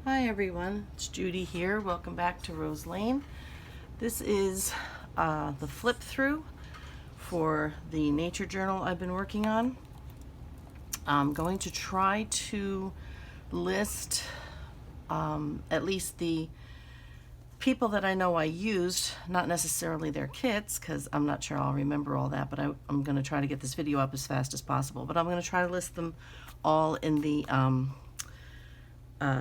Hi everyone, it's Judy here. Welcome back to Rose Lane. This is the flip through for the nature journal I've been working on. I'm going to try to list at least the people that I know I used, not necessarily their kits, because I'm not sure I'll remember all that, but I'm going to try to get this video up as fast as possible. But I'm going to try to list them all in the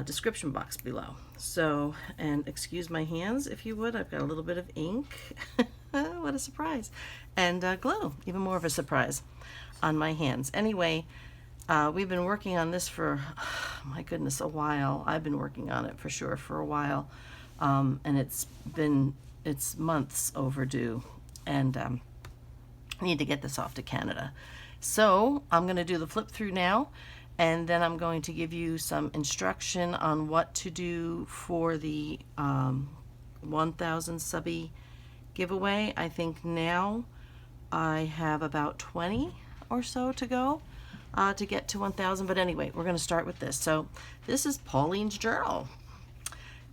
description box below. So, and excuse my hands if you would, I've got a little bit of ink. What a surprise. And glue, even more of a surprise on my hands. Anyway, we've been working on this for, my goodness, a while. I've been working on it for sure for a while. And it's months overdue, and I need to get this off to Canada. So I'm going to do the flip through now, and then I'm going to give you some instruction on what to do for the 1,000 subby giveaway. I think now I have about 20 or so to go to get to 1,000, but anyway, we're going to start with this. So this is Pauline's journal.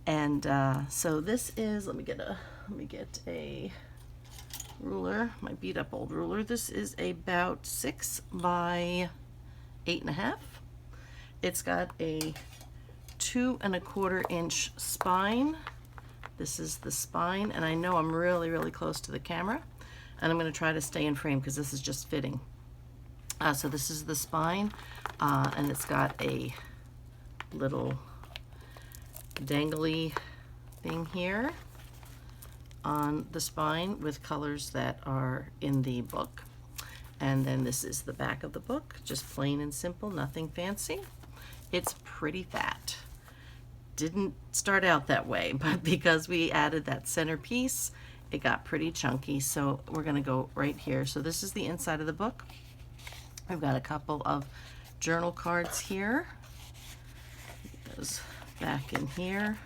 And so this is, let me get a ruler, my beat up old ruler. This is about 6 by 8.5. It's got a 2 1/4 inch spine. This is the spine, and I know I'm really close to the camera, and I'm going to try to stay in frame because this is just fitting. So this is the spine, and it's got a little dangly thing here on the spine with colors that are in the book. And then this is the back of the book, just plain and simple, nothing fancy. It's pretty fat. Didn't start out that way, but because we added that centerpiece, it got pretty chunky. So we're going to go right here. So this is the inside of the book. I've got a couple of journal cards here. It goes back in here.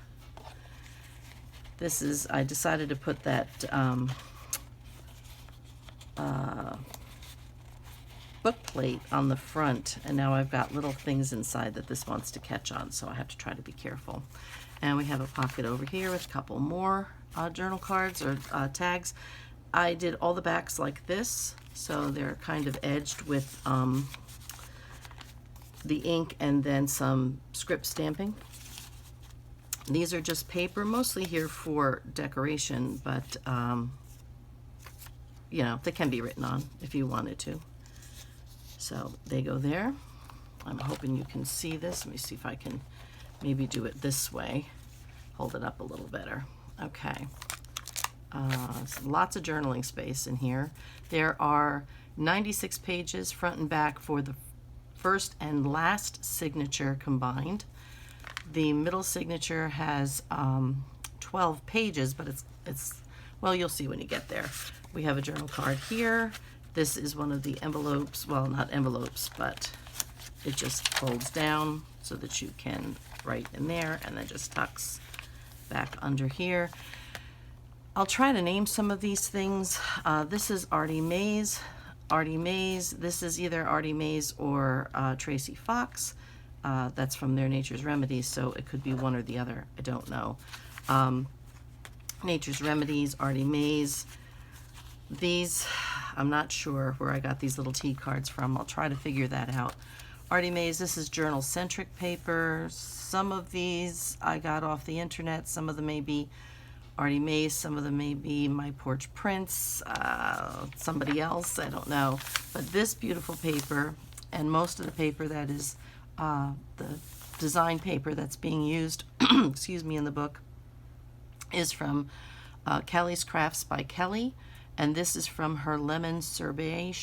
This is, I decided to put that book plate on the front, and now I've got little things inside that this wants to catch on, so I have to try to be careful. And we have a pocket over here with a couple more journal cards or tags. I did all the backs like this, so they're kind of edged with the ink and then some script stamping. These are just paper, mostly here for decoration, but you know, they can be written on if you wanted to. So they go there. I'm hoping you can see this. Let me see if I can maybe do it this way. Hold it up a little better. Okay. So lots of journaling space in here. There are 96 pages front and back for the first and last signature combined. The middle signature has 12 pages, but it's well, you'll see when you get there. We have a journal card here. This is one of the envelopes, well, not envelopes, but it just folds down so that you can write in there, and then just tucks back under here. I'll try to name some of these things. This is Artymaze. Artymaze. This is either Artymaze or Tracie Fox. That's from their Nature's Remedies, so it could be one or the other. I don't know. Nature's Remedies, Artymaze. These, I'm not sure where I got these little T cards from. I'll try to figure that out. Artymaze, this is Journalcentric paper. Some of these I got off the internet. Some of them may be Artymaze. Some of them may be my Porch Prints. Somebody else, I don't know. But this beautiful paper, and most of the paper that is the design paper that's being used, excuse me, in the book, is from Kelly's Crafts by Kelly, and this is from her lemon sherbet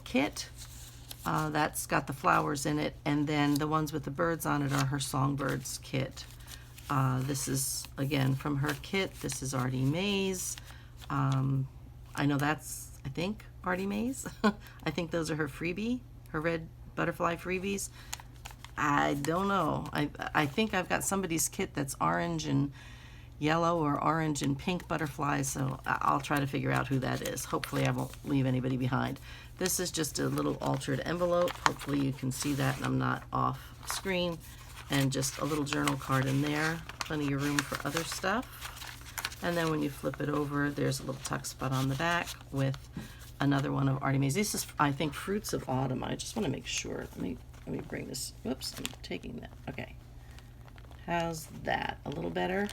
kit. That's got the flowers in it, and then the ones with the birds on it are her songbirds kit. This is again from her kit. This is Artymaze. I know that's, I think, Artymaze. I think those are her freebie, her red butterfly freebies. I don't know. I think I've got somebody's kit that's orange and yellow or orange and pink butterflies, so I'll try to figure out who that is. Hopefully I won't leave anybody behind. This is just a little altered envelope. Hopefully you can see that and I'm not off screen. and just a little journal card in there. Plenty of room for other stuff. And then when you flip it over, there's a little tuck spot on the back with another one of Artymaze. This is, I think, Fruits of Autumn. I just want to make sure. Let me bring this. Whoops, I'm taking that. Okay. How's that? A little better?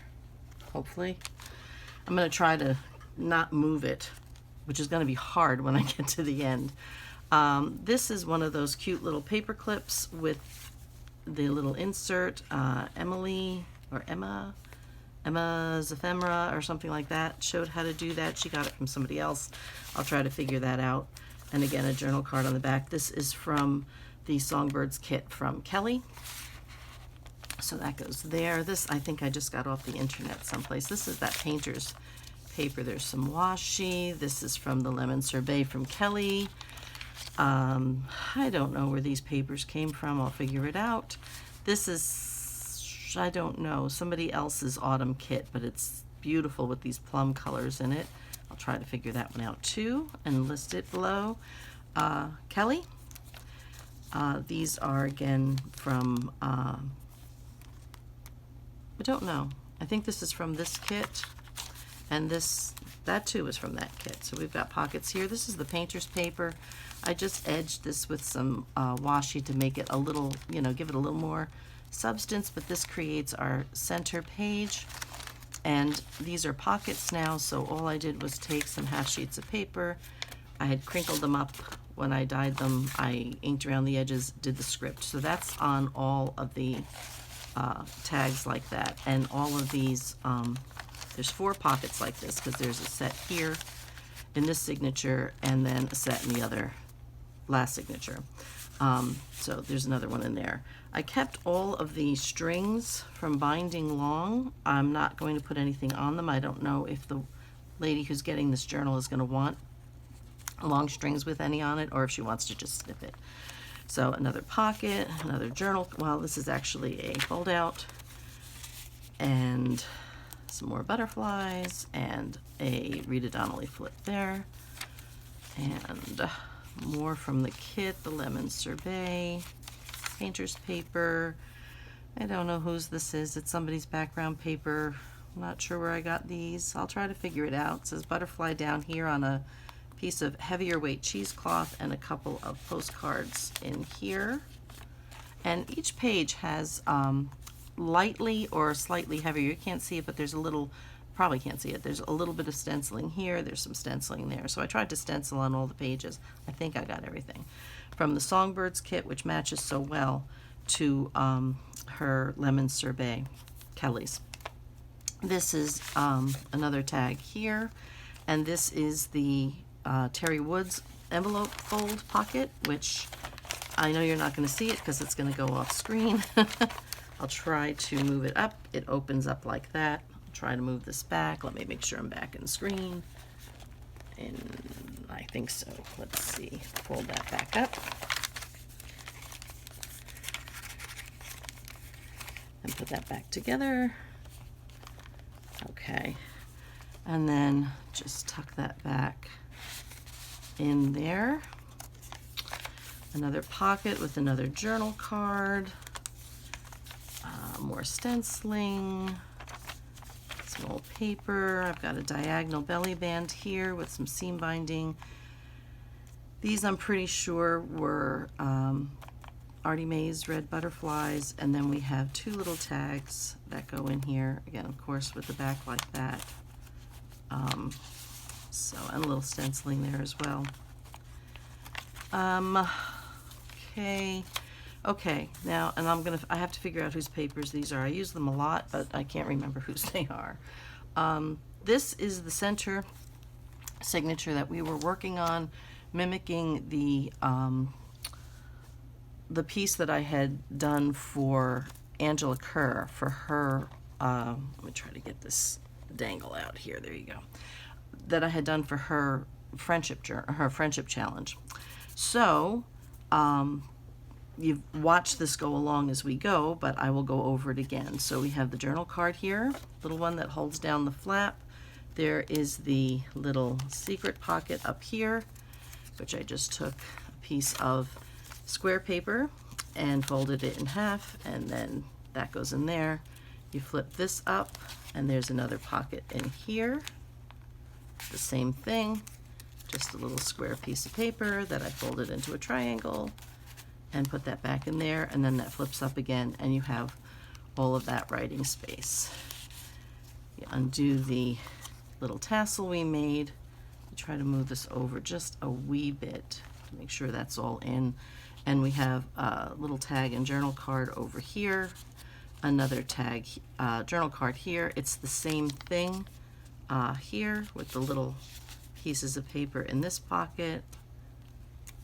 Hopefully. I'm going to try to not move it, which is going to be hard when I get to the end. This is one of those cute little paper clips with the little insert. Emma's ephemera or something like that showed how to do that. She got it from somebody else. I'll try to figure that out. And again, a journal card on the back. This is from the Songbirds kit from Kelly. So that goes there. This, I think I just got off the internet someplace. This is that painter's paper. There's some washi. This is from the Lemon Sorbet from Kelly. I don't know where these papers came from. I'll figure it out. This is, I don't know, somebody else's autumn kit, but it's beautiful with these plum colors in it. I'll try to figure that one out too and list it below. Kelly. These are again from, I don't know. I think this is from this kit, and that too is from that kit. So we've got pockets here. This is the painter's paper. I just edged this with some washi to make it a little, give it a little more substance, but this creates our center page. And these are pockets now, so all I did was take some half sheets of paper. I had crinkled them up when I dyed them. I inked around the edges, did the script. So that's on all of the tags like that. And all of these, there's 4 pockets like this because there's a set here in this signature and then a set in the other last signature. So there's another one in there. I kept all of the strings from binding long. I'm not going to put anything on them. I don't know if the lady who's getting this journal is going to want long strings with any on it, or if she wants to just snip it. So another pocket, another journal. Well, this is actually a fold out, and some more butterflies, and a Rita Donnelly flip there, and more from the kit, the Lemon Sorbet, painter's paper. I don't know whose this is. It's somebody's background paper. I'm not sure where I got these. I'll try to figure it out. It says butterfly down here on a piece of heavier weight cheesecloth and a couple of postcards in here. And each page has lightly or slightly heavier. You can't see it, but there's a little, probably can't see it. There's a little bit of stenciling here. There's some stenciling there. So I tried to stencil on all the pages. I think I got everything. From the Songbirds kit, which matches so well to her Lemon Sorbet, Kelly's. This is another tag here, and this is the Terry Woods envelope fold pocket, which I know you're not going to see it because it's going to go off screen. I'll try to move it up. It opens up like that. I'll try to move this back. Let me make sure I'm back in the screen. And I think so. Let's see. Fold that back up. And put that back together. Okay. And then just tuck that back in there. Another pocket with another journal card. More stenciling. Some old paper. I've got a diagonal belly band here with some seam binding. These I'm pretty sure were Artymaze red butterflies, and then we have 2 little tags that go in here, again of course with the back like that. So, and a little stenciling there as well. Okay, now, and I have to figure out whose papers these are. I use them a lot, but I can't remember whose they are. This is the center signature that we were working on, mimicking the piece that I had done for Angela Kerr for her, let me try to get this dangle out here, there you go, that I had done for her friendship challenge. So, you've watched this go along as we go, but I will go over it again. So we have the journal card here, little one that holds down the flap. There is the little secret pocket up here, which I just took a piece of square paper and folded it in half, and then that goes in there. You flip this up and there's another pocket in here. The same thing, just a little square piece of paper that I folded into a triangle and put that back in there, and then that flips up again and you have all of that writing space. You undo the little tassel we made. You try to move this over just a wee bit to make sure that's all in. And we have a little tag and journal card over here, another tag, journal card here. It's the same thing here with the little pieces of paper in this pocket,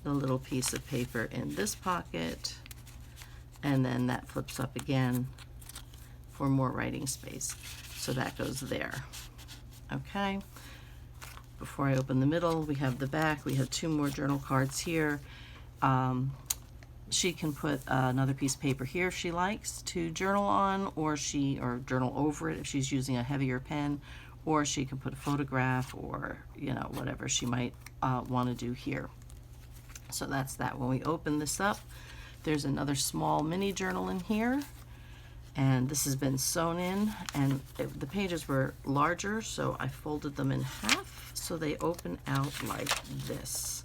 the little piece of paper in this pocket, and then that flips up again for more writing space. So that goes there. Okay. Before I open the middle, we have the back. We have 2 more journal cards here. She can put another piece of paper here if she likes to journal on, or journal over it if she's using a heavier pen, or she can put a photograph or, you know, whatever she might want to do here. So that's that. When we open this up, there's another small mini journal in here, and this has been sewn in, and the pages were larger, so I folded them in half so they open out like this.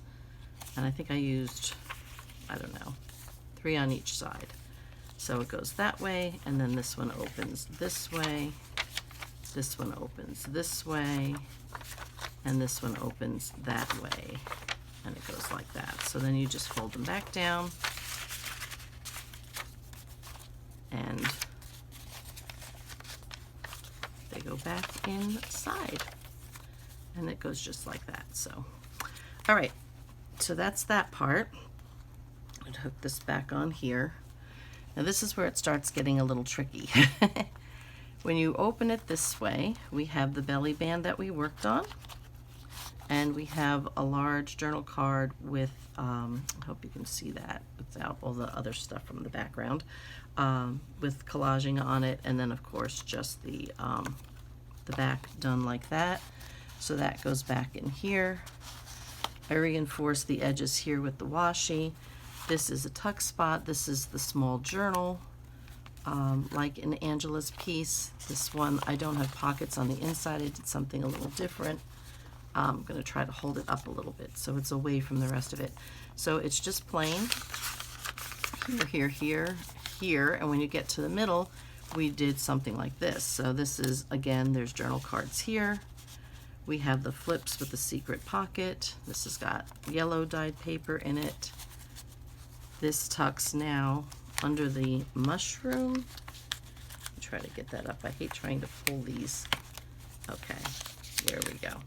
And I think I used, I don't know, 3 on each side. So it goes that way, and then this one opens this way, this one opens this way, and this one opens that way, and it goes like that. So then you just fold them back down, and they go back inside, and it goes just like that. So, all right, so that's that part. I'd hook this back on here. Now this is where it starts getting a little tricky. When you open it this way, we have the belly band that we worked on, and we have a large journal card with, I hope you can see that without all the other stuff from the background, with collaging on it, and then of course just the back done like that. So that goes back in here. I reinforce the edges here with the washi. This is a tuck spot. This is the small journal, like in Angela's piece. This one, I don't have pockets on the inside. I did something a little different. I'm going to try to hold it up a little bit so it's away from the rest of it. So it's just plain here, here, here, here, and when you get to the middle, we did something like this. So this is, again, there's journal cards here. We have the flips with the secret pocket. This has got yellow dyed paper in it. This tucks now under the mushroom. Try to get that up. I hate trying to pull these. Okay, there we go.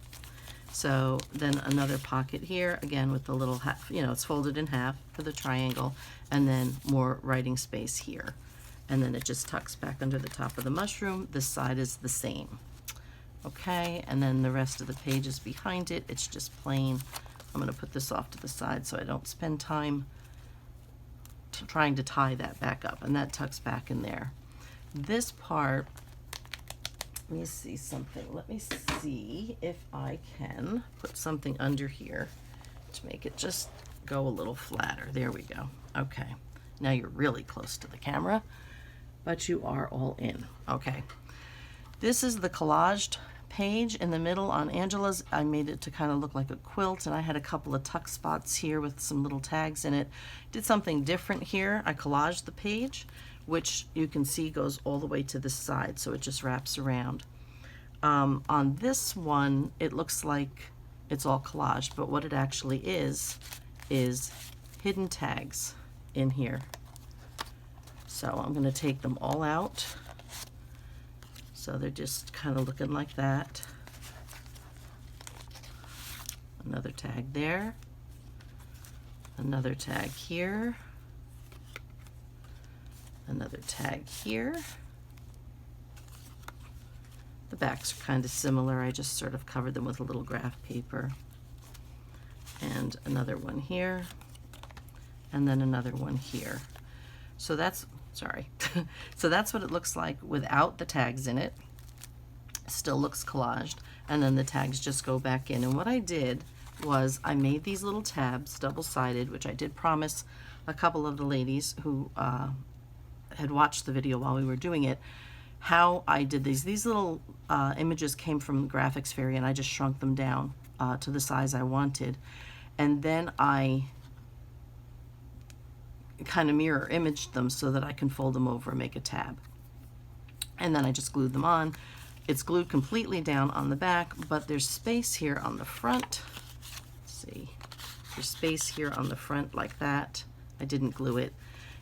So then another pocket here, again with the little half, you know, it's folded in half for the triangle, and then more writing space here. And then it just tucks back under the top of the mushroom. This side is the same. Okay, and then the rest of the pages behind it, it's just plain. I'm going to put this off to the side so I don't spend time trying to tie that back up, and that tucks back in there. This part, let me see something. Let me see if I can put something under here to make it just go a little flatter. There we go. Okay, now you're really close to the camera, but you are all in. Okay, this is the collaged page in the middle on Angela's. I made it to kind of look like a quilt, and I had a couple of tuck spots here with some little tags in it. Did something different here. I collaged the page, which you can see goes all the way to the side, so it just wraps around. On this one, it looks like it's all collaged, but what it actually is hidden tags in here. So I'm going to take them all out. So they're just kind of looking like that. Another tag there. Another tag here. Another tag here. The backs are kind of similar. I just sort of covered them with a little graph paper. And another one here. And then another one here. So that's, sorry. So that's what it looks like without the tags in it. Still looks collaged. And then the tags just go back in. And what I did was I made these little tabs, double-sided, which I did promise a couple of the ladies who had watched the video while we were doing it, how I did these. These little images came from Graphics Fairy, and I just shrunk them down to the size I wanted. And then I kind of mirror imaged them so that I can fold them over and make a tab. And then I just glued them on. It's glued completely down on the back, but there's space here on the front. Let's see. There's space here on the front like that. I didn't glue it,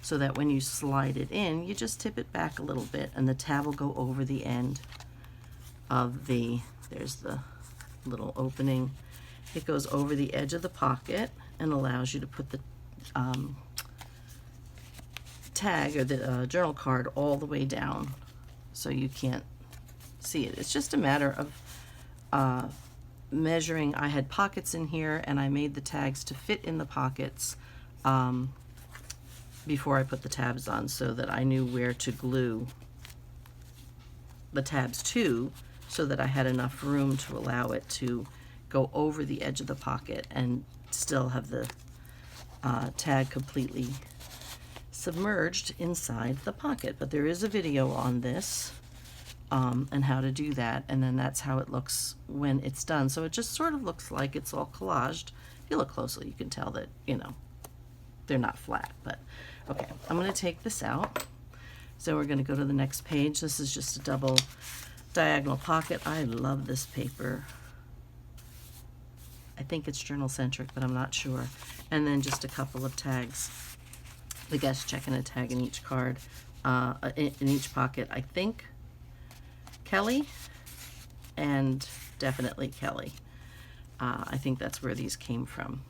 so that when you slide it in, you just tip it back a little bit and the tab will go over the end of the, there's the little opening. It goes over the edge of the pocket and allows you to put the tag or the journal card all the way down so you can't see it. It's just a matter of measuring. I had pockets in here and I made the tags to fit in the pockets before I put the tabs on, so that I knew where to glue the tabs to, so that I had enough room to allow it to go over the edge of the pocket and still have the tag completely submerged inside the pocket. But there is a video on this and how to do that, and then that's how it looks when it's done. So it just sort of looks like it's all collaged. If you look closely, you can tell that, you know, they're not flat. But okay, I'm going to take this out. So we're going to go to the next page. This is just a double diagonal pocket. I love this paper. I think it's Journalcentric, but I'm not sure. And then just a couple of tags. The guest check and a tag in each card, in each pocket. I think Kelly, and definitely Kelly. I think that's where these came from.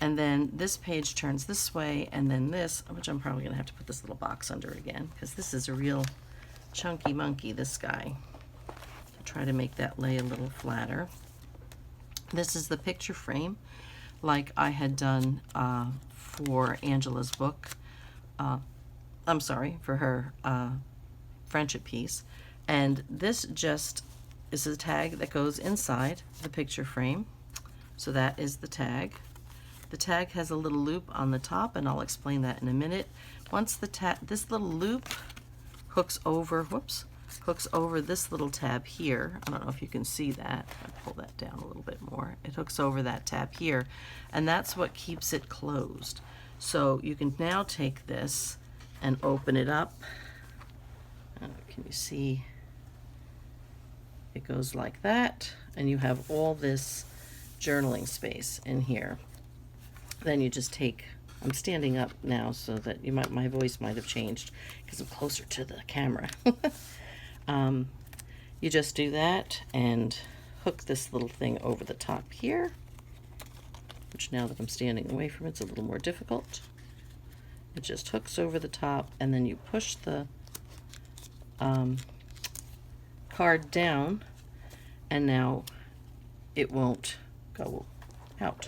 And then this page turns this way, and then this, which I'm probably going to have to put this little box under again, because this is a real chunky monkey, this guy. So try to make that lay a little flatter. This is the picture frame, like I had done for Angela's book. I'm sorry, for her friendship piece. And this just is a tag that goes inside the picture frame. So that is the tag. The tag has a little loop on the top, and I'll explain that in a minute. Once this little loop hooks over, hooks over this little tab here. I don't know if you can see that. I'll pull that down a little bit more. It hooks over that tab here, and that's what keeps it closed. So you can now take this and open it up. Can you see? It goes like that, and you have all this journaling space in here. Then you just take, I'm standing up now so that my voice might have changed because I'm closer to the camera. You just do that and hook this little thing over the top here, which now that I'm standing away from it, it's a little more difficult. It just hooks over the top, and then you push the card down, and now it won't go out.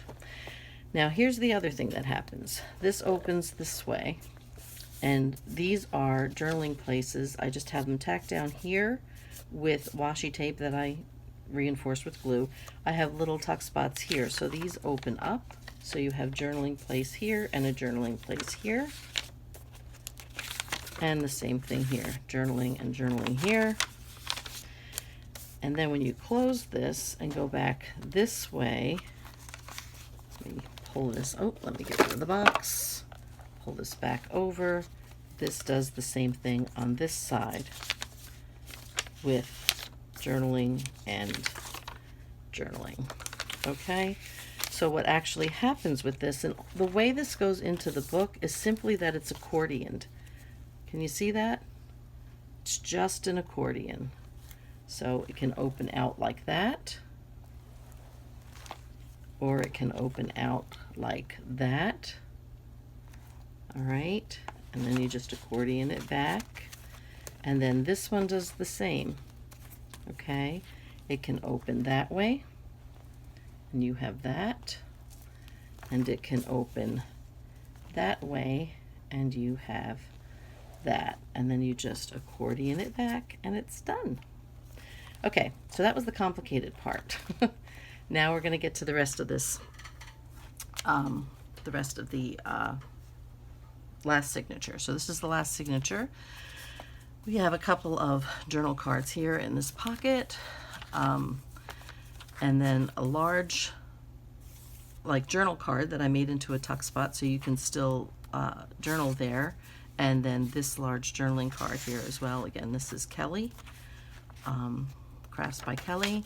Now here's the other thing that happens. This opens this way, and these are journaling places. I just have them tacked down here with washi tape that I reinforced with glue. I have little tuck spots here, so these open up. So you have journaling place here and a journaling place here. And the same thing here, journaling and journaling here. And then when you close this and go back this way, let me pull this, let me get rid of the box. Pull this back over. This does the same thing on this side with journaling and journaling. Okay, so what actually happens with this, and the way this goes into the book, is simply that it's accordioned. Can you see that? It's just an accordion. So it can open out like that, or it can open out like that. All right, and then you just accordion it back. And then this one does the same. Okay, it can open that way, and you have that, and it can open that way, and you have that, and then you just accordion it back, and it's done. Okay, so that was the complicated part. Now we're going to get to the rest of this, the rest of the last signature. So this is the last signature. We have a couple of journal cards here in this pocket, and then a large like journal card that I made into a tuck spot so you can still journal there, and then this large journaling card here as well. Again, this is Kelly, Crafts by Kelly.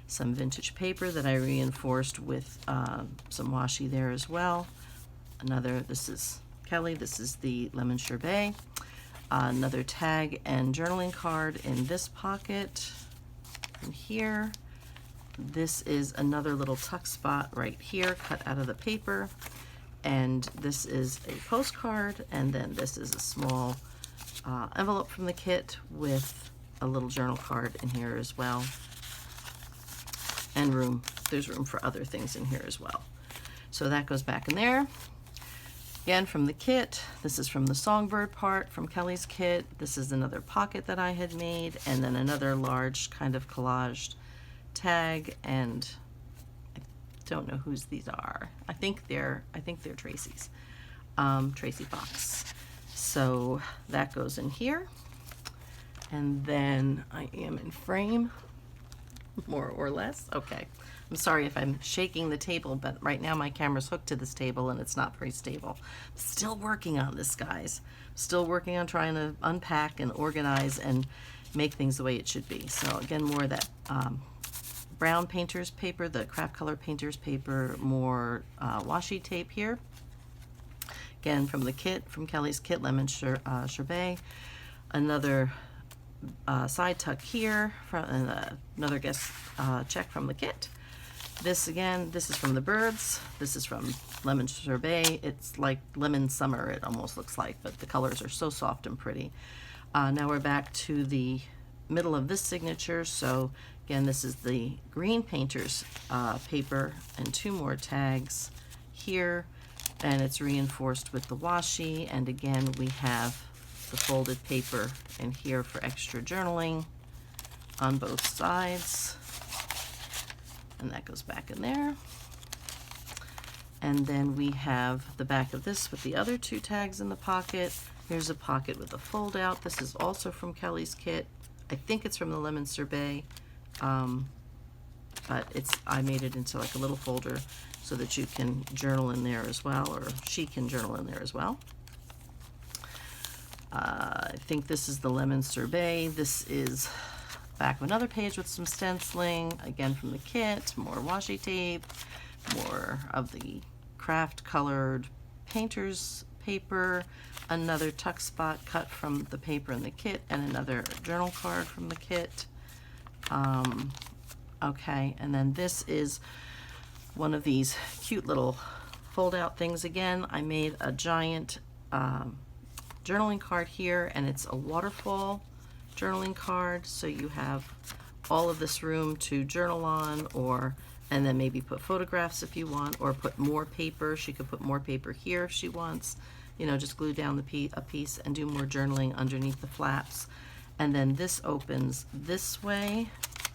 Some vintage paper that I reinforced with some washi there as well. This is Kelly, this is the lemon sherbet. Another tag and journaling card in this pocket, and here. This is another little tuck spot right here, cut out of the paper. And this is a postcard, and then this is a small envelope from the kit with a little journal card in here as well. And there's room for other things in here as well. So that goes back in there. Again, from the kit, this is from the songbird part from Kelly's kit. This is another pocket that I had made, and then another large kind of collaged tag, and I don't know whose these are. I think they're Tracie's. Tracie box. So that goes in here. And then I am in frame, more or less. Okay. I'm sorry if I'm shaking the table, but right now my camera's hooked to this table and it's not very stable. Still working on this, guys. Still working on trying to unpack and organize and make things the way it should be. So again, more of that brown painter's paper, the craft color painter's paper, more washi tape here. Again, from the kit, from Kelly's kit, lemon sherbet. Another side tuck here, from another guest check from the kit. This again, this is from the birds. This is from lemon sherbet. It's like lemon summer, it almost looks like, but the colors are so soft and pretty. Now we're back to the middle of this signature. So again, this is the green painter's paper, and two more tags here, and it's reinforced with the washi. And again, we have the folded paper in here for extra journaling on both sides, and that goes back in there. And then we have the back of this with the other two tags in the pocket. Here's a pocket with a fold out. This is also from Kelly's kit. I think it's from the lemon sorbet, but I made it into like a little folder so that you can journal in there as well, or she can journal in there as well. I think this is the lemon sorbet. This is back of another page with some stenciling, again from the kit, more washi tape, more of the craft colored painter's paper, another tuck spot cut from the paper in the kit, and another journal card from the kit. Okay, and then this is one of these cute little fold out things again. I made a giant journaling card here, and it's a waterfall journaling card, so you have all of this room to journal on, and then maybe put photographs if you want, or put more paper. She could put more paper here if she wants, you know, just glue down a piece and do more journaling underneath the flaps. And then this opens this way.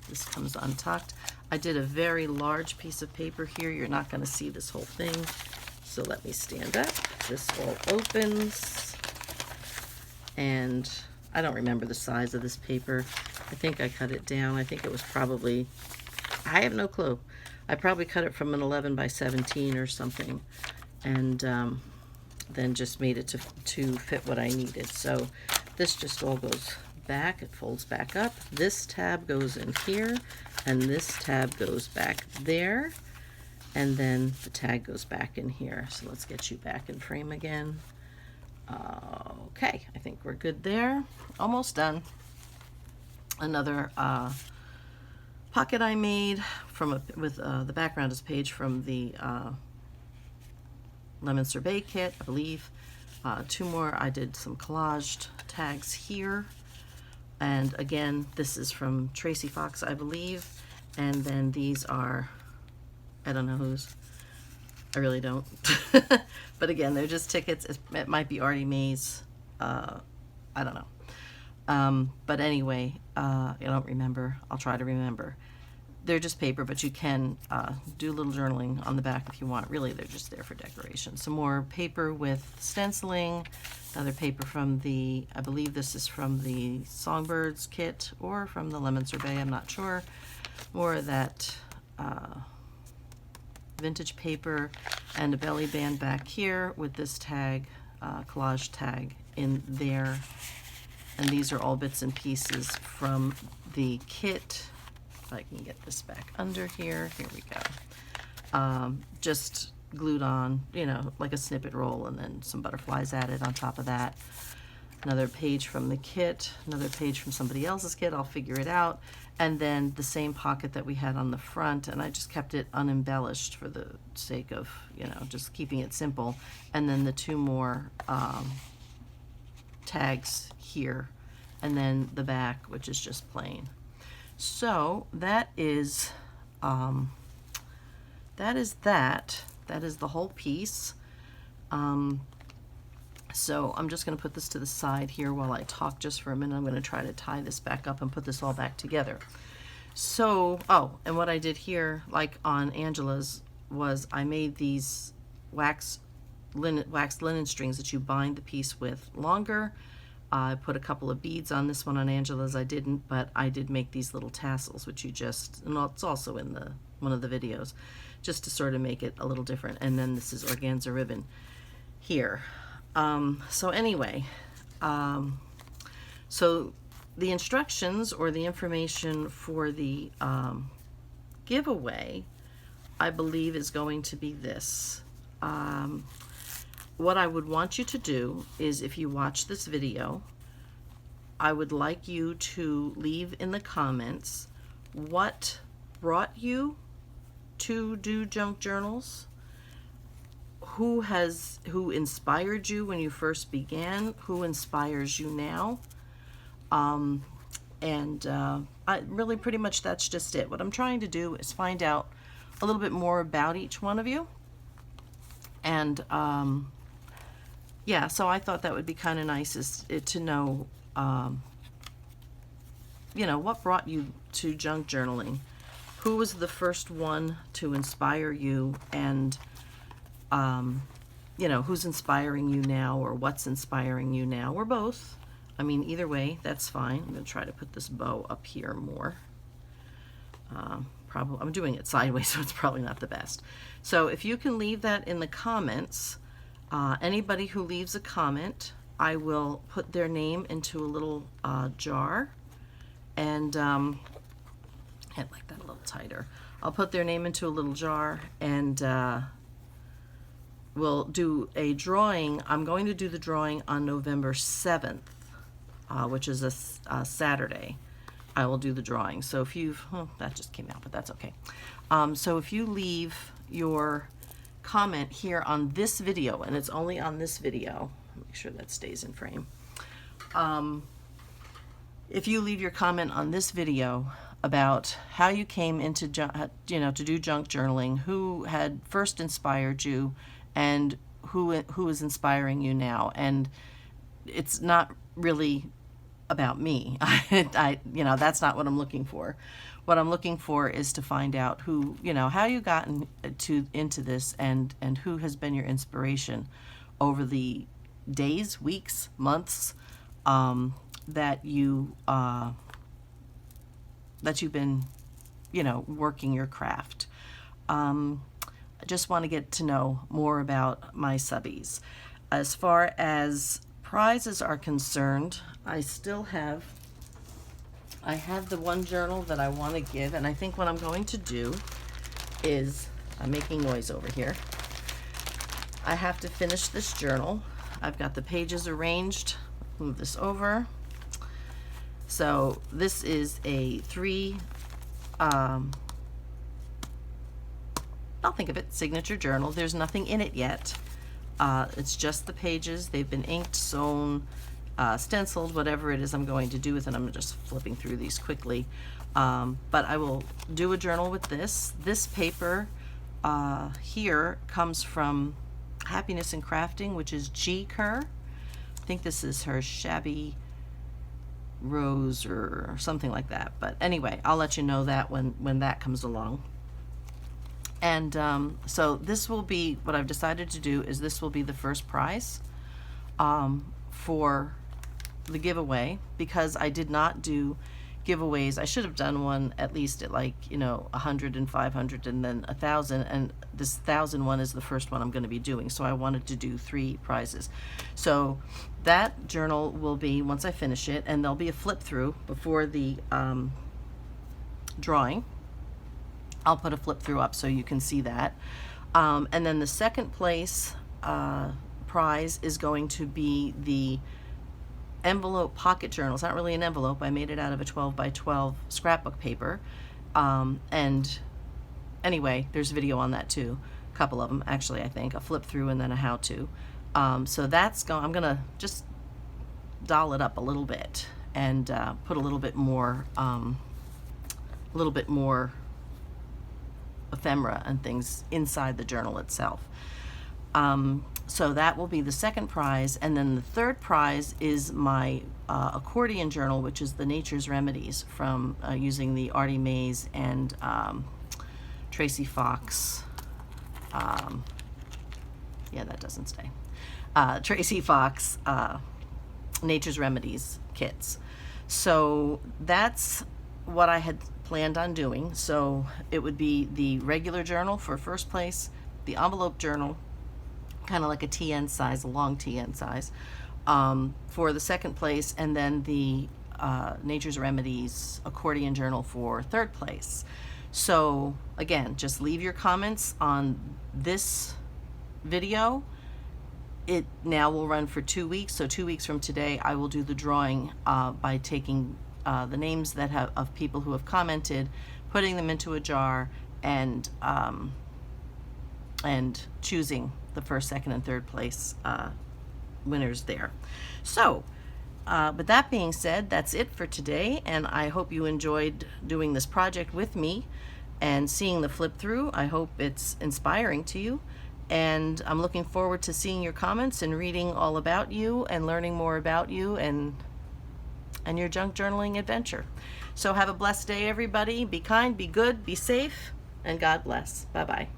This comes untucked. I did a very large piece of paper here. You're not going to see this whole thing, so let me stand up. This all opens, and I don't remember the size of this paper. I think I cut it down. I think it was probably, I have no clue. I probably cut it from an 11 by 17 or something, and then just made it to fit what I needed. So this just all goes back. It folds back up. This tab goes in here, and this tab goes back there, and then the tag goes back in here. So let's get you back in frame again. Okay, I think we're good there. Almost done. Another pocket I made with the background is a page from the lemon sorbet kit, I believe. Two more. I did some collaged tags here, and again, this is from Tracie Fox, I believe. And then these are, I don't know whose. I really don't. But again, they're just tickets. It might be Artymaze. I don't know. But anyway, I don't remember. I'll try to remember. they're just paper, but you can do a little journaling on the back if you want. Really, they're just there for decoration. Some more paper with stenciling, another paper from the, I believe this is from the Songbirds kit or from the Lemon Sorbet, I'm not sure. More of that vintage paper, and a belly band back here with this tag, collage tag in there. And these are all bits and pieces from the kit. If I can get this back under here. Here we go. Just glued on, you know, like a snippet roll, and then some butterflies added on top of that. Another page from the kit, another page from somebody else's kit, I'll figure it out. And then the same pocket that we had on the front, and I just kept it unembellished for the sake of, you know, just keeping it simple. And then the two more tags here, and then the back, which is just plain. So that is that is the whole piece. So I'm just going to put this to the side here while I talk just for a minute. I'm going to try to tie this back up and put this all back together. So, oh, and what I did here, like on Angela's, was I made these waxed linen strings that you bind the piece with longer. I put a couple of beads on this one. On Angela's I didn't, but I did make these little tassels, which you just, and it's also in the one of the videos, just to sort of make it a little different. And then this is organza ribbon here. So anyway, so the instructions or the information for the giveaway, I believe, is going to be this. What I would want you to do is, if you watch this video, I would like you to leave in the comments what brought you to do junk journals, who inspired you when you first began, who inspires you now, really pretty much that's just it. What I'm trying to do is find out a little bit more about each one of you, and yeah, so I thought that would be kind of nice to know, you know, what brought you to junk journaling, who was the first one to inspire you, and you know, who's inspiring you now, or what's inspiring you now, or both. I mean, either way, that's fine. I'm going to try to put this bow up here more. Probably, I'm doing it sideways, so it's probably not the best. So if you can leave that in the comments, anybody who leaves a comment, I will put their name into a little jar, and I'd like that a little tighter. I'll put their name into a little jar, and we'll do a drawing. I'm going to do the drawing on November 7th, which is a Saturday. I will do the drawing. So if you've, that just came out, but that's okay. So if you leave your comment here on this video, and it's only on this video, make sure that stays in frame. If you leave your comment on this video about how you came into, you know, to do junk journaling, who had first inspired you, and who is inspiring you now, and it's not really about me. You know, that's not what I'm looking for. What I'm looking for is to find out who, you know, how you got into this, and who has been your inspiration over the days, weeks, months that you've been, you know, working your craft. I just want to get to know more about my subbies. As far as prizes are concerned, I have the one journal that I want to give, and I think what I'm going to do is, I'm making noise over here, I have to finish this journal. I've got the pages arranged. Move this over. So this is a I'll think of it, signature journal. There's nothing in it yet. It's just the pages. They've been inked, sewn, stenciled, whatever it is I'm going to do with it. I'm just flipping through these quickly. But I will do a journal with this. This paper here comes from Happiness in Crafting, which is G. Kerr. I think this is her Shabby Rose or something like that. But anyway, I'll let you know that when that comes along. And so this will be, what I've decided to do is this will be the first prize for the giveaway, because I did not do giveaways. I should have done one at least at, like, 100 and 500 and then 1,000, and this 1,000 one is the first one I'm going to be doing, so I wanted to do 3 prizes. So that journal will be, once I finish it, and there'll be a flip through before the drawing. I'll put a flip through up so you can see that. And then the second place prize is going to be the envelope pocket journal. It's not really an envelope. I made it out of a 12 by 12 scrapbook paper. And anyway, there's video on that too. A couple of them, actually, I think. A flip through and then a how to. So that's I'm going to just doll it up a little bit and put a little bit more ephemera and things inside the journal itself. So that will be the second prize, and then the third prize is my accordion journal, which is the Nature's Remedies from using the Artymaze and Tracie Fox. Yeah, that doesn't stay. Tracie Fox Nature's Remedies kits. So that's what I had planned on doing. So it would be the regular journal for first place, the envelope journal, kind of like a TN size, a long TN size, for the second place, and then the Nature's Remedies accordion journal for third place. So again, just leave your comments on this video. It now will run for 2 weeks, so 2 weeks from today I will do the drawing by taking the names that of people who have commented, putting them into a jar, and choosing the first, second, and third place winners there. So, with that being said, that's it for today, and I hope you enjoyed doing this project with me and seeing the flip through. I hope it's inspiring to you, and I'm looking forward to seeing your comments and reading all about you and learning more about you and your junk journaling adventure. So have a blessed day, everybody. Be kind, be good, be safe, and God bless. Bye-bye.